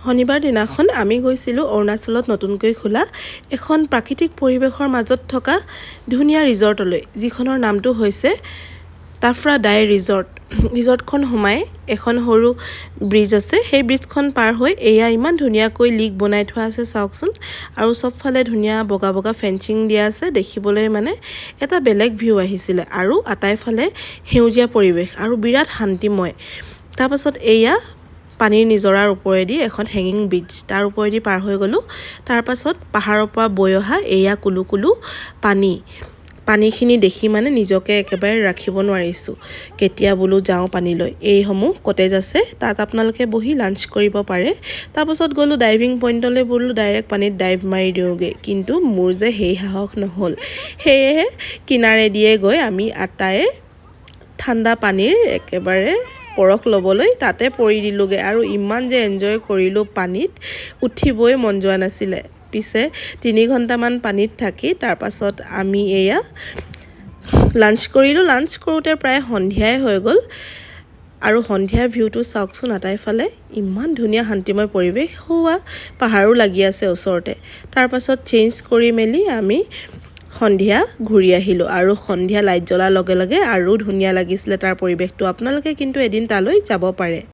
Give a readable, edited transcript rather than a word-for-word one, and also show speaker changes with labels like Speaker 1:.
Speaker 1: শনিবাৰ দিনাখন আমি গৈছিলোঁ অৰুণাচলত নতুনকৈ খোলা এখন প্ৰাকৃতিক পৰিৱেশৰ মাজত থকা ধুনীয়া ৰিজৰ্টলৈ, যিখনৰ নামটো হৈছে তাফ্ৰা ডাই ৰিজৰ্ট। ৰিজৰ্টখন সোমাই এখন সৰু ব্ৰিজ আছে, সেই ব্ৰিজখন পাৰ হৈ এয়া ইমান ধুনীয়াকৈ লিক বনাই থোৱা আছে চাওকচোন, আৰু চবফালে ধুনীয়া বগা বগা ফেঞ্চিং দিয়া আছে, দেখিবলৈ মানে এটা বেলেগ ভিউ আহিছিলে, আৰু আটাইফালে সেউজীয়া পৰিৱেশ আৰু বিৰাট শান্তিময়। তাৰপাছত এয়া পানীৰ নিজৰাৰ ওপৰেদি এখন হেঙিং ব্ৰিজ, তাৰ ওপৰেদি পাৰ হৈ গ'লোঁ। তাৰপাছত পাহাৰৰ পৰা বৈ অহা এয়া কুলু কুলু পানীখিনি দেখি মানে নিজকে একেবাৰে ৰাখিব নোৱাৰিছোঁ, কেতিয়া বোলো যাওঁ পানীলৈ। এইসমূহ কটেজ আছে, তাত আপোনালোকে বহি লাঞ্চ কৰিব পাৰে। তাৰপাছত গ'লোঁ ডাইভিং পইণ্টলৈ, বোলো ডাইৰেক্ট পানীত ডাইভ মাৰি দিওঁগৈ, কিন্তু মোৰ যে সেই সাহস নহ'ল। সেয়েহে কিনাৰেদিয়ে গৈ আমি আটায়ে ঠাণ্ডা পানীৰ একেবাৰে পৰশ ল'বলৈ তাতে পৰি দিলোঁগৈ, আৰু ইমান যে এনজয় কৰিলোঁ, পানীত উঠিবই মন যোৱা নাছিলে। পিছে 3 ঘণ্টামান পানীত থাকি তাৰপাছত আমি এয়া লাঞ্চ কৰিলোঁ। লাঞ্চ কৰোঁতে প্ৰায় সন্ধিয়াই হৈ গ'ল, আৰু সন্ধিয়াৰ ভিউটো চাওকচোন, আটাইফালে ইমান ধুনীয়া শান্তিময় পৰিৱেশ, হোৱা পাহাৰো লাগি আছে ওচৰতে। তাৰপাছত চেঞ্জ কৰি মেলি আমি সন্ধিয়া ঘূৰি আহিলোঁ, আৰু সন্ধিয়া লাইট জ্বলাৰ লগে লগে আৰু ধুনীয়া লাগিছিলে তাৰ পৰিৱেশটো। আপোনালোকে কিন্তু এদিন তালৈ যাব পাৰে।